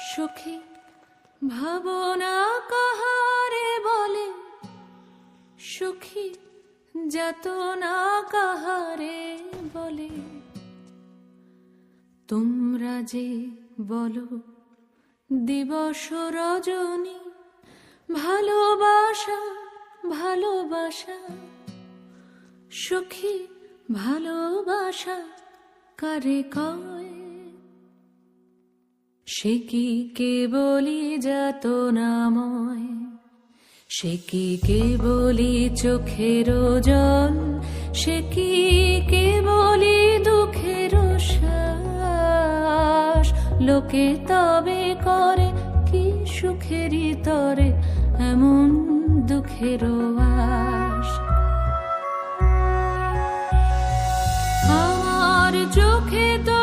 সুখী ভাবনা কাহারে বলে, সুখী যাতনা কাহারে বলে। তোমরা যে বলো দিবস রজনী, ভালোবাসা ভালোবাসা, সুখী ভালোবাসা কারে কয়? সে কি কেবলি যাতনাময়, সে কি কেবলি চোখের জল, সে কি কেবলি দুঃখের শ্বাস? লোকে তবে করে কি সুখেরই তরে এমন দুঃখের আশ? আমার চোখে তো